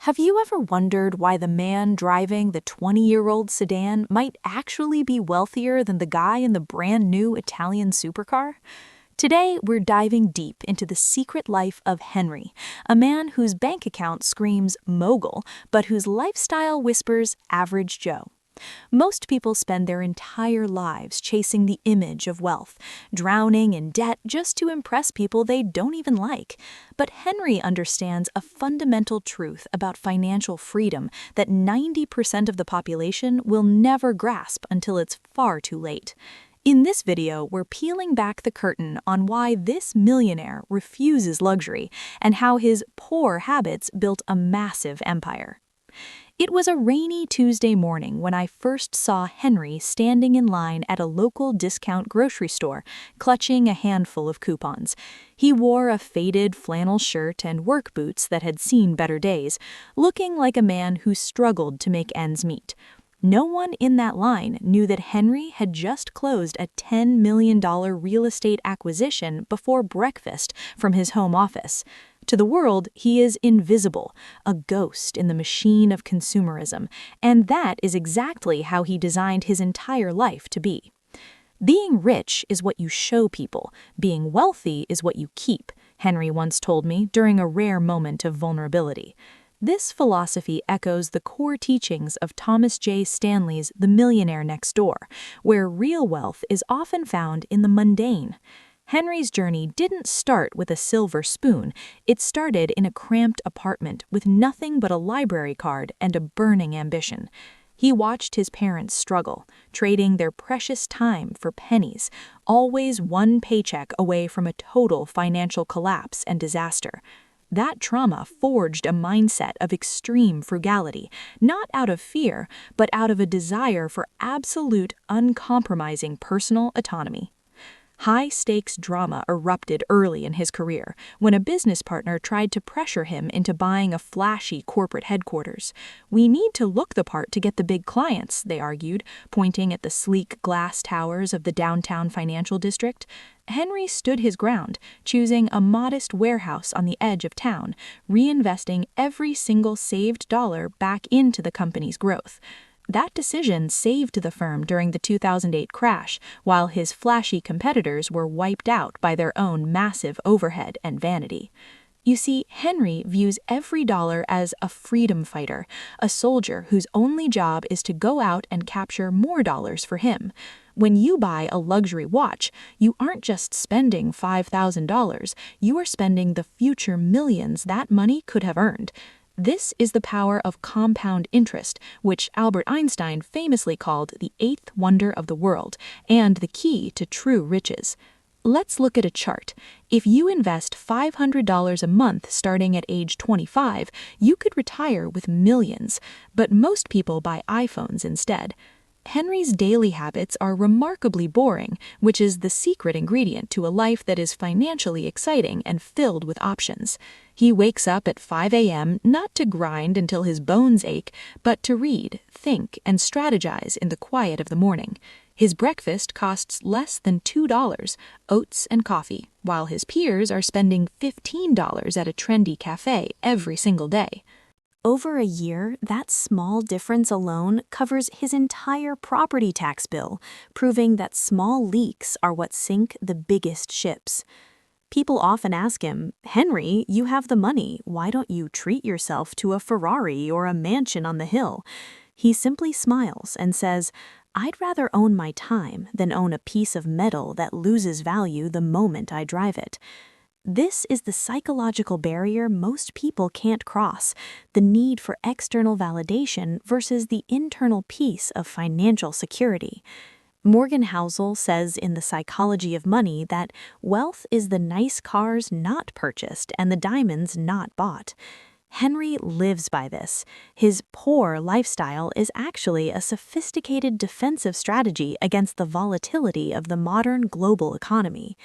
Have you ever wondered why the man driving the 20-year-old sedan might actually be wealthier than the guy in the brand new Italian supercar? Today, we're diving deep into the secret life of Henry, a man whose bank account screams mogul, but whose lifestyle whispers average Joe. Most people spend their entire lives chasing the image of wealth, drowning in debt just to impress people they don't even like. But Henry understands a fundamental truth about financial freedom that 90% of the population will never grasp until it's far too late. In this video, we're peeling back the curtain on why this millionaire refuses luxury and how his poor habits built a massive empire. It was a rainy Tuesday morning when I first saw Henry standing in line at a local discount grocery store, clutching a handful of coupons. He wore a faded flannel shirt and work boots that had seen better days, looking like a man who struggled to make ends meet. No one in that line knew that Henry had just closed a $10 million real estate acquisition before breakfast from his home office. To the world, he is invisible, a ghost in the machine of consumerism, and that is exactly how he designed his entire life to be. Being rich is what you show people, being wealthy is what you keep, Henry once told me during a rare moment of vulnerability. This philosophy echoes the core teachings of Thomas J. Stanley's The Millionaire Next Door, where real wealth is often found in the mundane. Henry's journey didn't start with a silver spoon. It started in a cramped apartment with nothing but a library card and a burning ambition. He watched his parents struggle, trading their precious time for pennies, always one paycheck away from a total financial collapse and disaster. That trauma forged a mindset of extreme frugality, not out of fear, but out of a desire for absolute, uncompromising personal autonomy. High-stakes drama erupted early in his career when a business partner tried to pressure him into buying a flashy corporate headquarters. "We need to look the part to get the big clients," they argued, pointing at the sleek glass towers of the downtown financial district. Henry stood his ground, choosing a modest warehouse on the edge of town, reinvesting every single saved dollar back into the company's growth. That decision saved the firm during the 2008 crash, while his flashy competitors were wiped out by their own massive overhead and vanity. You see, Henry views every dollar as a freedom fighter, a soldier whose only job is to go out and capture more dollars for him. When you buy a luxury watch, you aren't just spending $5,000, you are spending the future millions that money could have earned. This is the power of compound interest, which Albert Einstein famously called the eighth wonder of the world and the key to true riches. Let's look at a chart. If you invest $500 a month starting at age 25, you could retire with millions, but most people buy iPhones instead. Henry's daily habits are remarkably boring, which is the secret ingredient to a life that is financially exciting and filled with options. He wakes up at 5 a.m. not to grind until his bones ache, but to read, think, and strategize in the quiet of the morning. His breakfast costs less than $2, oats and coffee, while his peers are spending $15 at a trendy cafe every single day. Over a year, that small difference alone covers his entire property tax bill, proving that small leaks are what sink the biggest ships. People often ask him, "Henry, you have the money. Why don't you treat yourself to a Ferrari or a mansion on the hill?" He simply smiles and says, "I'd rather own my time than own a piece of metal that loses value the moment I drive it." This is the psychological barrier most people can't cross, the need for external validation versus the internal peace of financial security. Morgan Housel says in The Psychology of Money that wealth is the nice cars not purchased and the diamonds not bought. Henry lives by this. His poor lifestyle is actually a sophisticated defensive strategy against the volatility of the modern global economy.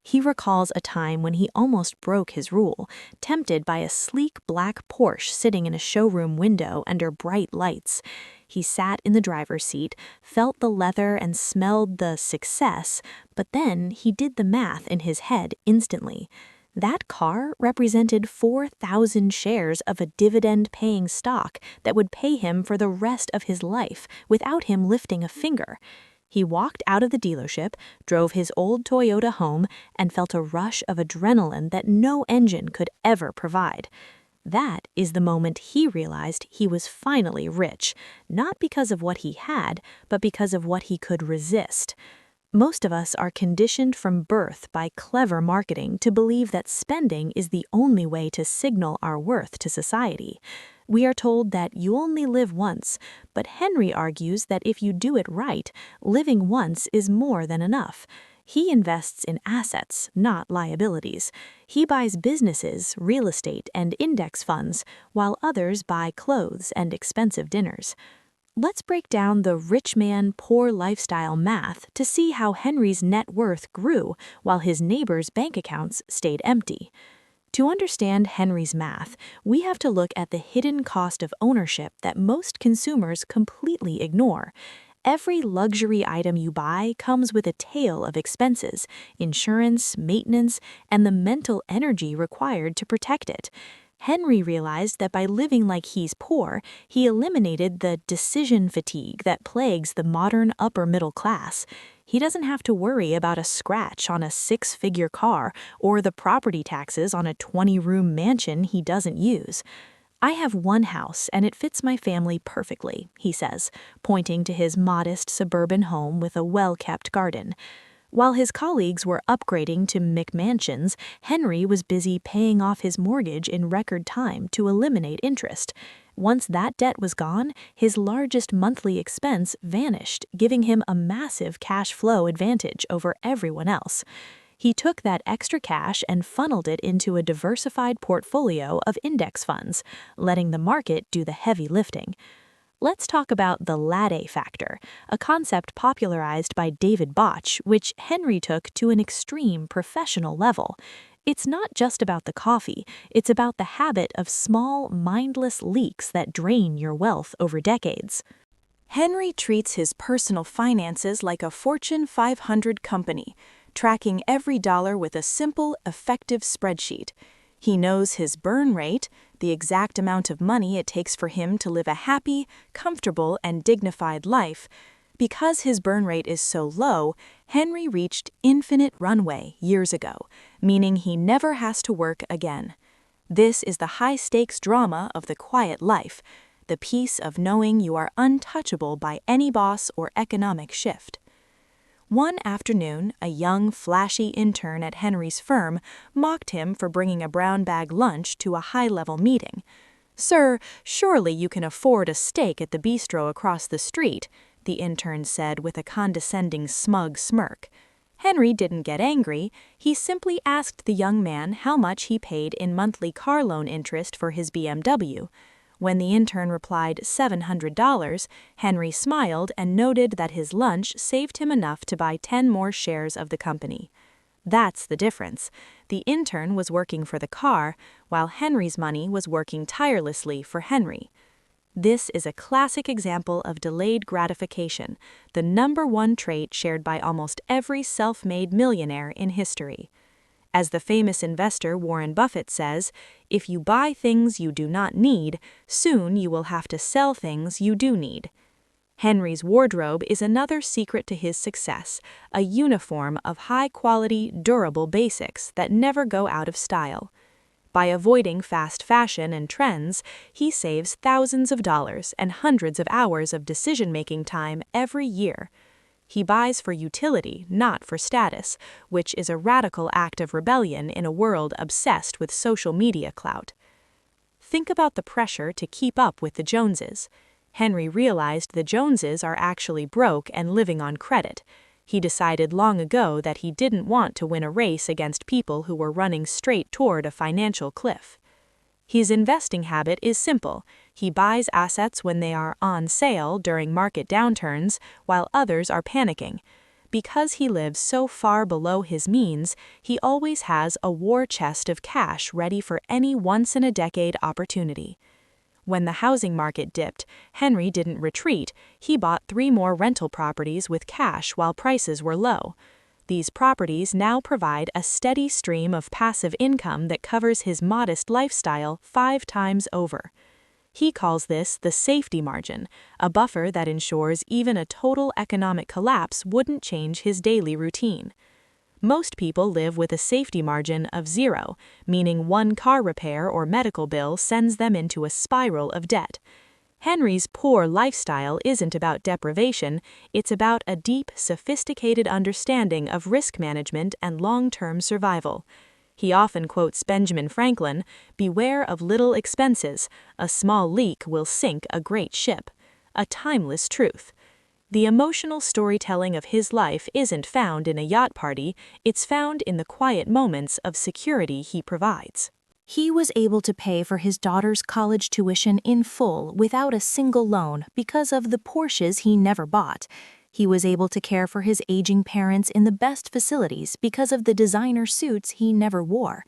He recalls a time when he almost broke his rule, tempted by a sleek black Porsche sitting in a showroom window under bright lights. He sat in the driver's seat, felt the leather and smelled the success, but then he did the math in his head instantly. That car represented 4,000 shares of a dividend-paying stock that would pay him for the rest of his life without him lifting a finger. He walked out of the dealership, drove his old Toyota home, and felt a rush of adrenaline that no engine could ever provide. That is the moment he realized he was finally rich, not because of what he had, but because of what he could resist. Most of us are conditioned from birth by clever marketing to believe that spending is the only way to signal our worth to society. We are told that you only live once, but Henry argues that if you do it right, living once is more than enough. He invests in assets, not liabilities. He buys businesses, real estate, and index funds, while others buy clothes and expensive dinners. Let's break down the rich man, poor lifestyle math to see how Henry's net worth grew while his neighbors' bank accounts stayed empty. To understand Henry's math, we have to look at the hidden cost of ownership that most consumers completely ignore. Every luxury item you buy comes with a tail of expenses, insurance, maintenance, and the mental energy required to protect it. Henry realized that by living like he's poor, he eliminated the decision fatigue that plagues the modern upper middle class. He doesn't have to worry about a scratch on a 6-figure car or the property taxes on a 20-room mansion he doesn't use. "I have one house and it fits my family perfectly," he says, pointing to his modest suburban home with a well-kept garden. While his colleagues were upgrading to McMansions, Henry was busy paying off his mortgage in record time to eliminate interest. Once that debt was gone, his largest monthly expense vanished, giving him a massive cash flow advantage over everyone else. He took that extra cash and funneled it into a diversified portfolio of index funds, letting the market do the heavy lifting. Let's talk about the Latté Factor, a concept popularized by David Botch, which Henry took to an extreme professional level. It's not just about the coffee, it's about the habit of small, mindless leaks that drain your wealth over decades. Henry treats his personal finances like a Fortune 500 company, tracking every dollar with a simple, effective spreadsheet. He knows his burn rate, the exact amount of money it takes for him to live a happy, comfortable, and dignified life. Because his burn rate is so low, Henry reached infinite runway years ago, meaning he never has to work again. This is the high-stakes drama of the quiet life, the peace of knowing you are untouchable by any boss or economic shift. One afternoon, a young, flashy intern at Henry's firm mocked him for bringing a brown bag lunch to a high-level meeting. "Sir, surely you can afford a steak at the bistro across the street," the intern said with a condescending, smug smirk. Henry didn't get angry. He simply asked the young man how much he paid in monthly car loan interest for his BMW. When the intern replied $700, Henry smiled and noted that his lunch saved him enough to buy 10 more shares of the company. That's the difference. The intern was working for the car, while Henry's money was working tirelessly for Henry. This is a classic example of delayed gratification, the #1 trait shared by almost every self-made millionaire in history. As the famous investor Warren Buffett says, "If you buy things you do not need, soon you will have to sell things you do need." Henry's wardrobe is another secret to his success, a uniform of high-quality, durable basics that never go out of style. By avoiding fast fashion and trends, he saves thousands of dollars and hundreds of hours of decision-making time every year. He buys for utility, not for status, which is a radical act of rebellion in a world obsessed with social media clout. Think about the pressure to keep up with the Joneses. Henry realized the Joneses are actually broke and living on credit. He decided long ago that he didn't want to win a race against people who were running straight toward a financial cliff. His investing habit is simple. He buys assets when they are on sale during market downturns, while others are panicking. Because he lives so far below his means, he always has a war chest of cash ready for any once-in-a-decade opportunity. When the housing market dipped, Henry didn't retreat. He bought 3 more rental properties with cash while prices were low. These properties now provide a steady stream of passive income that covers his modest lifestyle 5 times over. He calls this the safety margin, a buffer that ensures even a total economic collapse wouldn't change his daily routine. Most people live with a safety margin of 0, meaning one car repair or medical bill sends them into a spiral of debt. Henry's poor lifestyle isn't about deprivation, it's about a deep, sophisticated understanding of risk management and long-term survival. He often quotes Benjamin Franklin, "Beware of little expenses. A small leak will sink a great ship." A timeless truth. The emotional storytelling of his life isn't found in a yacht party, it's found in the quiet moments of security he provides. He was able to pay for his daughter's college tuition in full without a single loan because of the Porsches he never bought. He was able to care for his aging parents in the best facilities because of the designer suits he never wore.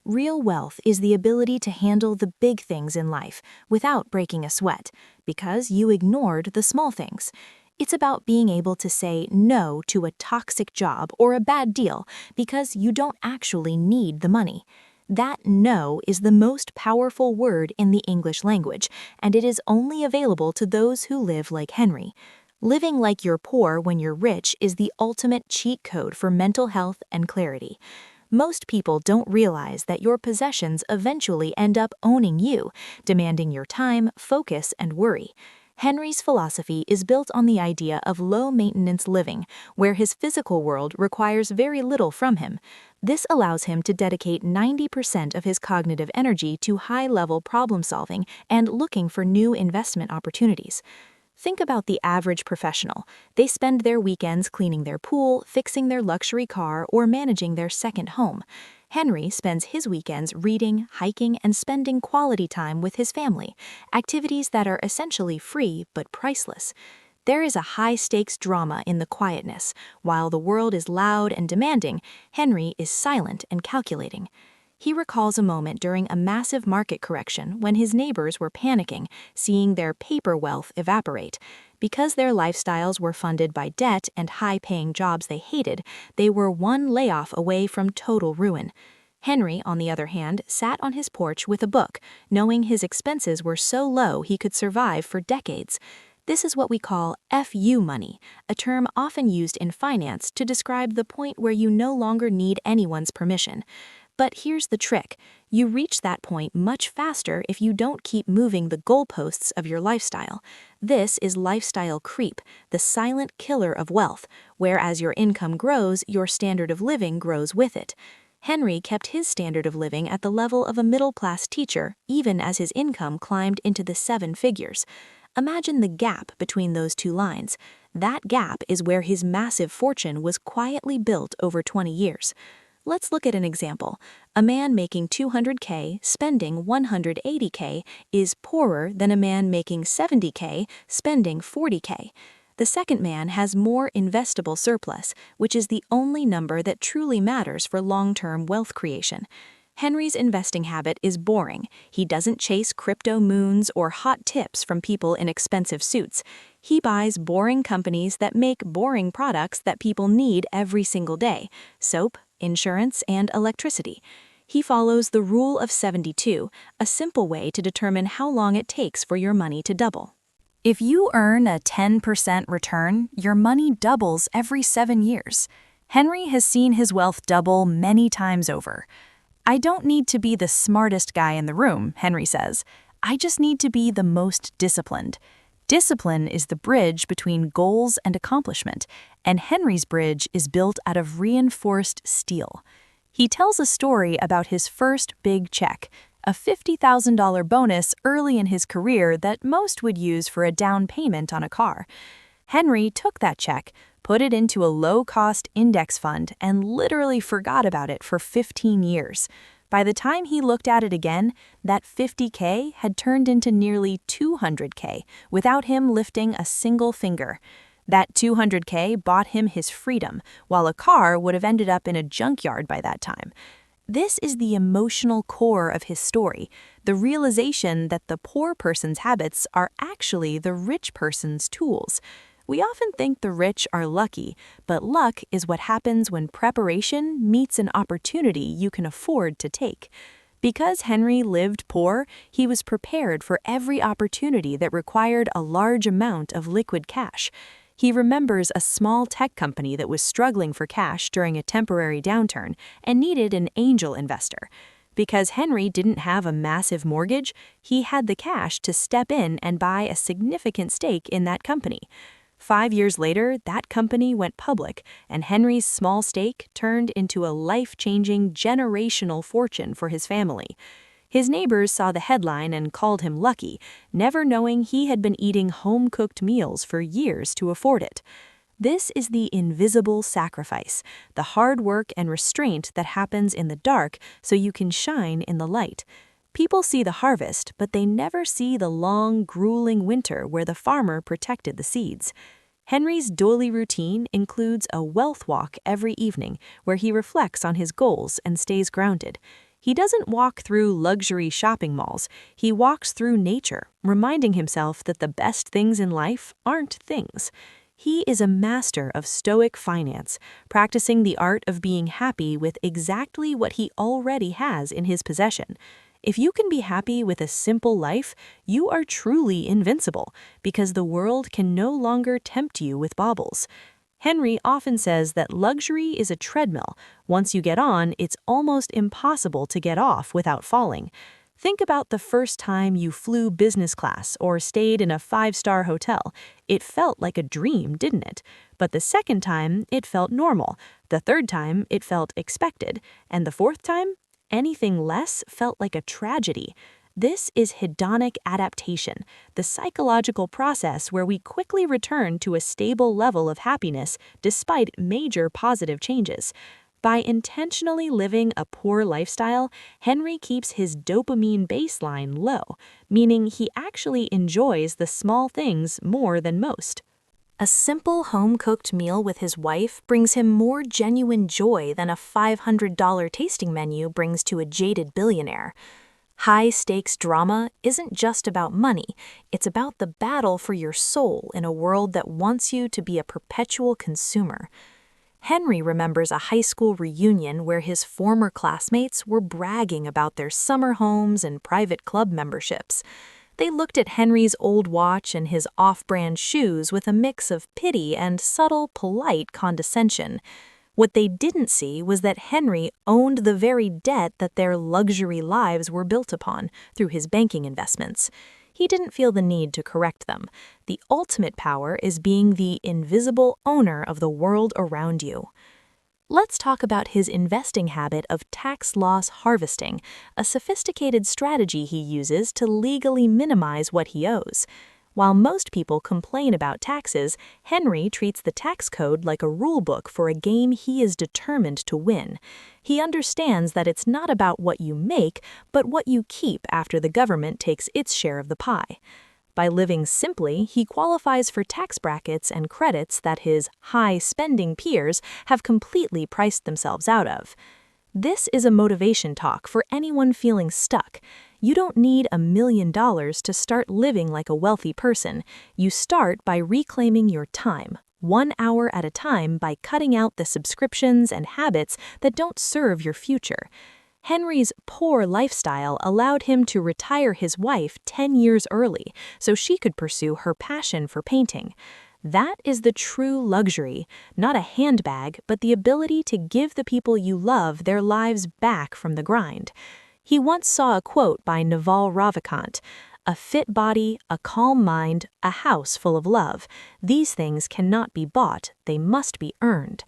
Real wealth is the ability to handle the big things in life without breaking a sweat, because you ignored the small things. It's about being able to say no to a toxic job or a bad deal because you don't actually need the money. That no is the most powerful word in the English language, and it is only available to those who live like Henry. Living like you're poor when you're rich is the ultimate cheat code for mental health and clarity. Most people don't realize that your possessions eventually end up owning you, demanding your time, focus, and worry. Henry's philosophy is built on the idea of low-maintenance living, where his physical world requires very little from him. This allows him to dedicate 90% of his cognitive energy to high-level problem-solving and looking for new investment opportunities. Think about the average professional. They spend their weekends cleaning their pool, fixing their luxury car, or managing their second home. Henry spends his weekends reading, hiking, and spending quality time with his family, activities that are essentially free but priceless. There is a high-stakes drama in the quietness. While the world is loud and demanding, Henry is silent and calculating. He recalls a moment during a massive market correction when his neighbors were panicking, seeing their paper wealth evaporate. Because their lifestyles were funded by debt and high-paying jobs they hated, they were one layoff away from total ruin. Henry, on the other hand, sat on his porch with a book, knowing his expenses were so low he could survive for decades. This is what we call FU money, a term often used in finance to describe the point where you no longer need anyone's permission. But here's the trick. You reach that point much faster if you don't keep moving the goalposts of your lifestyle. This is lifestyle creep, the silent killer of wealth, where as your income grows, your standard of living grows with it. Henry kept his standard of living at the level of a middle-class teacher, even as his income climbed into the 7 figures. Imagine the gap between those two lines. That gap is where his massive fortune was quietly built over 20 years. Let's look at an example. A man making $200K, spending $180K, is poorer than a man making $70K, spending $40K. The second man has more investable surplus, which is the only number that truly matters for long-term wealth creation. Henry's investing habit is boring. He doesn't chase crypto moons or hot tips from people in expensive suits. He buys boring companies that make boring products that people need every single day: soap, insurance, and electricity. He follows the Rule of 72, a simple way to determine how long it takes for your money to double. If you earn a 10% return, your money doubles every 7 years. Henry has seen his wealth double many times over. "I don't need to be the smartest guy in the room," Henry says. "I just need to be the most disciplined." Discipline is the bridge between goals and accomplishment, and Henry's bridge is built out of reinforced steel. He tells a story about his first big check, a $50,000 bonus early in his career that most would use for a down payment on a car. Henry took that check, put it into a low-cost index fund, and literally forgot about it for 15 years. By the time he looked at it again, that $50K had turned into nearly $200K without him lifting a single finger. That $200K bought him his freedom, while a car would have ended up in a junkyard by that time. This is the emotional core of his story, the realization that the poor person's habits are actually the rich person's tools. We often think the rich are lucky, but luck is what happens when preparation meets an opportunity you can afford to take. Because Henry lived poor, he was prepared for every opportunity that required a large amount of liquid cash. He remembers a small tech company that was struggling for cash during a temporary downturn and needed an angel investor. Because Henry didn't have a massive mortgage, he had the cash to step in and buy a significant stake in that company. 5 years later, that company went public, and Henry's small stake turned into a life-changing generational fortune for his family. His neighbors saw the headline and called him lucky, never knowing he had been eating home-cooked meals for years to afford it. This is the invisible sacrifice, the hard work and restraint that happens in the dark so you can shine in the light. People see the harvest, but they never see the long, grueling winter where the farmer protected the seeds. Henry's daily routine includes a wealth walk every evening where he reflects on his goals and stays grounded. He doesn't walk through luxury shopping malls, he walks through nature, reminding himself that the best things in life aren't things. He is a master of stoic finance, practicing the art of being happy with exactly what he already has in his possession. If you can be happy with a simple life, you are truly invincible, because the world can no longer tempt you with baubles. Henry often says that luxury is a treadmill. Once you get on, it's almost impossible to get off without falling. Think about the first time you flew business class or stayed in a 5-star hotel. It felt like a dream, didn't it? But the second time, it felt normal. The third time, it felt expected. And the fourth time, anything less felt like a tragedy. This is hedonic adaptation, the psychological process where we quickly return to a stable level of happiness despite major positive changes. By intentionally living a poor lifestyle, Henry keeps his dopamine baseline low, meaning he actually enjoys the small things more than most. A simple home-cooked meal with his wife brings him more genuine joy than a $500 tasting menu brings to a jaded billionaire. High-stakes drama isn't just about money, it's about the battle for your soul in a world that wants you to be a perpetual consumer. Henry remembers a high school reunion where his former classmates were bragging about their summer homes and private club memberships. They looked at Henry's old watch and his off-brand shoes with a mix of pity and subtle, polite condescension. What they didn't see was that Henry owned the very debt that their luxury lives were built upon through his banking investments. He didn't feel the need to correct them. The ultimate power is being the invisible owner of the world around you. Let's talk about his investing habit of tax loss harvesting, a sophisticated strategy he uses to legally minimize what he owes. While most people complain about taxes, Henry treats the tax code like a rule book for a game he is determined to win. He understands that it's not about what you make, but what you keep after the government takes its share of the pie. By living simply, he qualifies for tax brackets and credits that his high-spending peers have completely priced themselves out of. This is a motivation talk for anyone feeling stuck. You don't need $1 million to start living like a wealthy person. You start by reclaiming your time, 1 hour at a time, by cutting out the subscriptions and habits that don't serve your future. Henry's poor lifestyle allowed him to retire his wife 10 years early so she could pursue her passion for painting. That is the true luxury, not a handbag, but the ability to give the people you love their lives back from the grind. He once saw a quote by Naval Ravikant: "A fit body, a calm mind, a house full of love. These things cannot be bought, they must be earned."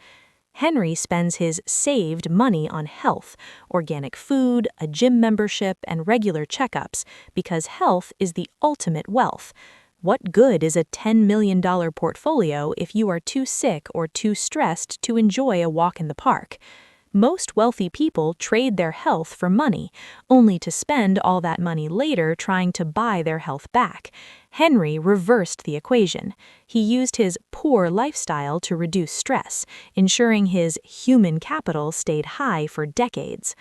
Henry spends his saved money on health, organic food, a gym membership, and regular checkups, because health is the ultimate wealth. What good is a $10 million portfolio if you are too sick or too stressed to enjoy a walk in the park? Most wealthy people trade their health for money, only to spend all that money later trying to buy their health back. Henry reversed the equation. He used his poor lifestyle to reduce stress, ensuring his human capital stayed high for decades.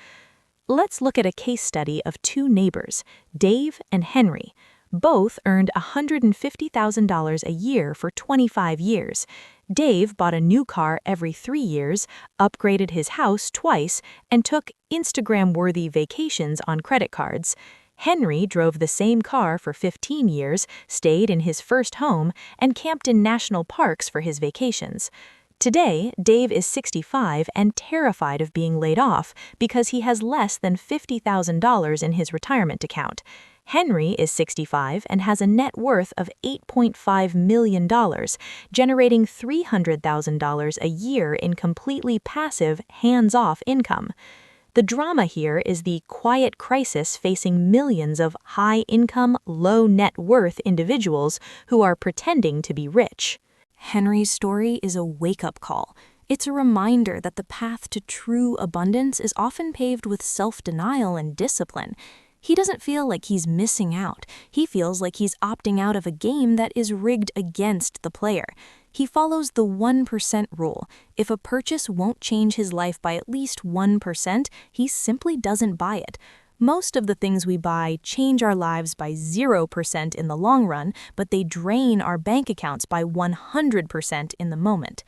Let's look at a case study of two neighbors, Dave and Henry. Both earned $150,000 a year for 25 years. Dave bought a new car every 3 years, upgraded his house twice, and took Instagram-worthy vacations on credit cards. Henry drove the same car for 15 years, stayed in his first home, and camped in national parks for his vacations. Today, Dave is 65 and terrified of being laid off because he has less than $50,000 in his retirement account. Henry is 65 and has a net worth of $8.5 million, generating $300,000 a year in completely passive, hands-off income. The drama here is the quiet crisis facing millions of high-income, low-net-worth individuals who are pretending to be rich. Henry's story is a wake-up call. It's a reminder that the path to true abundance is often paved with self-denial and discipline. He doesn't feel like he's missing out. He feels like he's opting out of a game that is rigged against the player. He follows the 1% rule. If a purchase won't change his life by at least 1%, he simply doesn't buy it. Most of the things we buy change our lives by 0% in the long run, but they drain our bank accounts by 100% in the moment.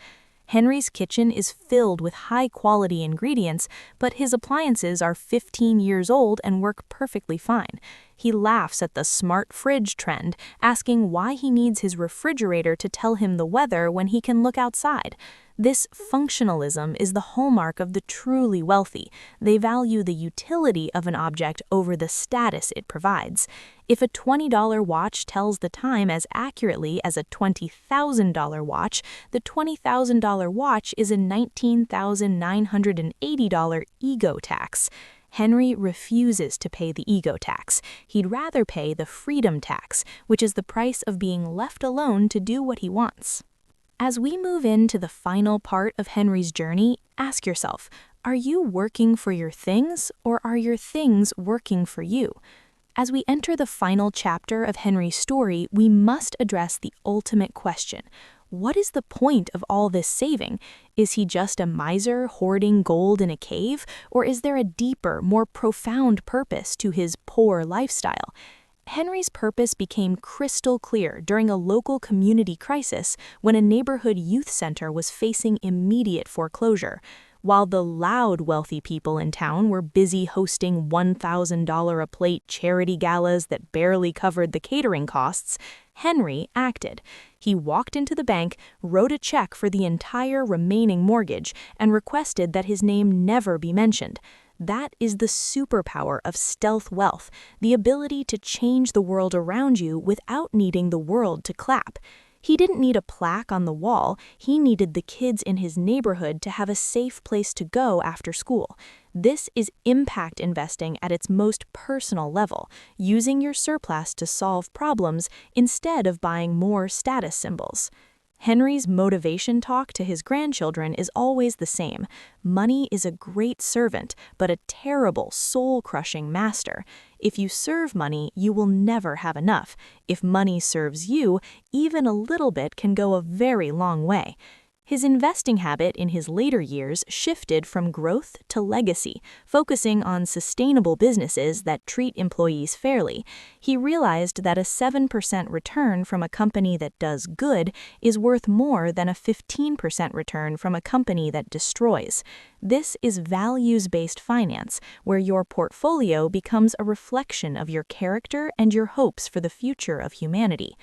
Henry's kitchen is filled with high-quality ingredients, but his appliances are 15 years old and work perfectly fine. He laughs at the smart fridge trend, asking why he needs his refrigerator to tell him the weather when he can look outside. This functionalism is the hallmark of the truly wealthy. They value the utility of an object over the status it provides. If a $20 watch tells the time as accurately as a $20,000 watch, the $20,000 watch is a $19,980 ego tax. Henry refuses to pay the ego tax. He'd rather pay the freedom tax, which is the price of being left alone to do what he wants. As we move into the final part of Henry's journey, ask yourself, are you working for your things, or are your things working for you? As we enter the final chapter of Henry's story, we must address the ultimate question. What is the point of all this saving? Is he just a miser hoarding gold in a cave, or is there a deeper, more profound purpose to his poor lifestyle? Henry's purpose became crystal clear during a local community crisis when a neighborhood youth center was facing immediate foreclosure. While the loud wealthy people in town were busy hosting $1,000 a plate charity galas that barely covered the catering costs, Henry acted. He walked into the bank, wrote a check for the entire remaining mortgage, and requested that his name never be mentioned. That is the superpower of stealth wealth, the ability to change the world around you without needing the world to clap. He didn't need a plaque on the wall, he needed the kids in his neighborhood to have a safe place to go after school. This is impact investing at its most personal level, using your surplus to solve problems instead of buying more status symbols. Henry's motivation talk to his grandchildren is always the same. Money is a great servant, but a terrible, soul-crushing master. If you serve money, you will never have enough. If money serves you, even a little bit can go a very long way. His investing habit in his later years shifted from growth to legacy, focusing on sustainable businesses that treat employees fairly. He realized that a 7% return from a company that does good is worth more than a 15% return from a company that destroys. This is values-based finance, where your portfolio becomes a reflection of your character and your hopes for the future of humanity.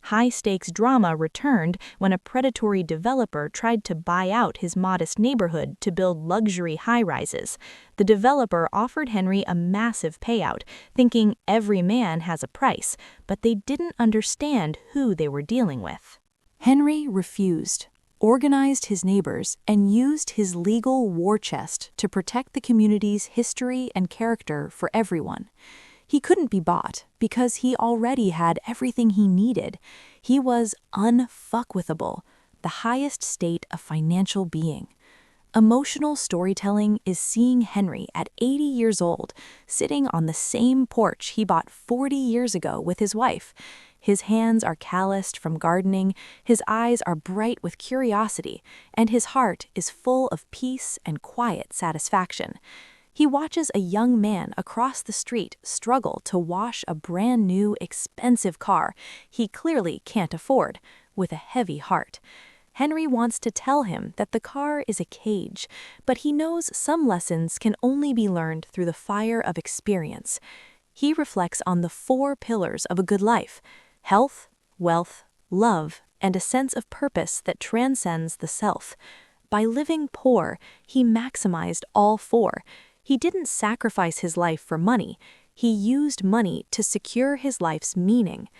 High-stakes drama returned when a predatory developer tried to buy out his modest neighborhood to build luxury high-rises. The developer offered Henry a massive payout, thinking every man has a price, but they didn't understand who they were dealing with. Henry refused, organized his neighbors, and used his legal war chest to protect the community's history and character for everyone. He couldn't be bought because he already had everything he needed. He was unfuckwithable, the highest state of financial being. Emotional storytelling is seeing Henry at 80 years old, sitting on the same porch he bought 40 years ago with his wife. His hands are calloused from gardening, his eyes are bright with curiosity, and his heart is full of peace and quiet satisfaction. He watches a young man across the street struggle to wash a brand new, expensive car he clearly can't afford, with a heavy heart. Henry wants to tell him that the car is a cage, but he knows some lessons can only be learned through the fire of experience. He reflects on the 4 pillars of a good life: health, wealth, love, and a sense of purpose that transcends the self. By living poor, he maximized all 4. He didn't sacrifice his life for money. He used money to secure his life's meaning.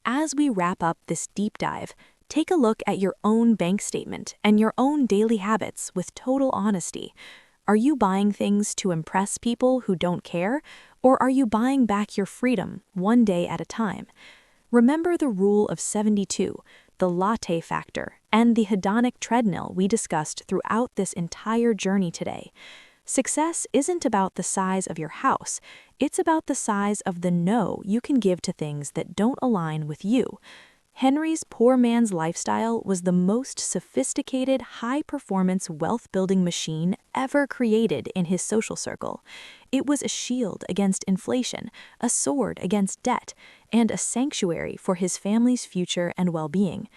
As we wrap up this deep dive, take a look at your own bank statement and your own daily habits with total honesty. Are you buying things to impress people who don't care, or are you buying back your freedom one day at a time? Remember the rule of 72, the Latté Factor, and the Hedonic treadmill we discussed throughout this entire journey today. Success isn't about the size of your house, it's about the size of the no you can give to things that don't align with you. Henry's poor man's lifestyle was the most sophisticated, high-performance wealth-building machine ever created in his social circle. It was a shield against inflation, a sword against debt, and a sanctuary for his family's future and well-being.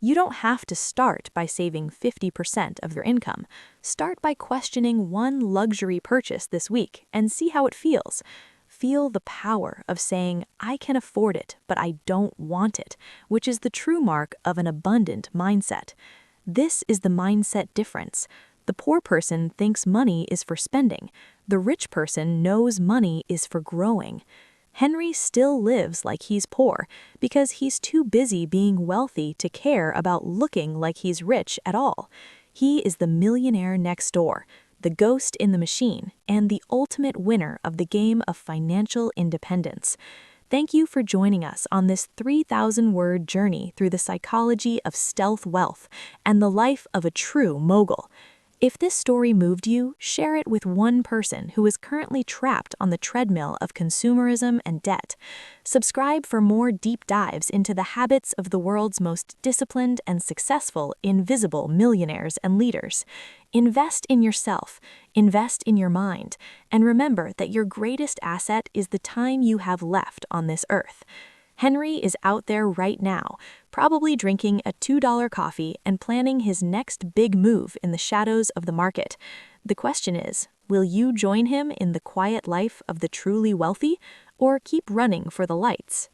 You don't have to start by saving 50% of your income. Start by questioning one luxury purchase this week and see how it feels. Feel the power of saying, I can afford it, but I don't want it, which is the true mark of an abundant mindset. This is the mindset difference. The poor person thinks money is for spending. The rich person knows money is for growing. Henry still lives like he's poor because he's too busy being wealthy to care about looking like he's rich at all. He is the millionaire next door, the ghost in the machine, and the ultimate winner of the game of financial independence. Thank you for joining us on this 3,000-word journey through the psychology of stealth wealth and the life of a true mogul. If this story moved you, share it with one person who is currently trapped on the treadmill of consumerism and debt. Subscribe for more deep dives into the habits of the world's most disciplined and successful invisible millionaires and leaders. Invest in yourself, invest in your mind, and remember that your greatest asset is the time you have left on this earth. Henry is out there right now, probably drinking a $2 coffee and planning his next big move in the shadows of the market. The question is, will you join him in the quiet life of the truly wealthy, or keep running for the lights?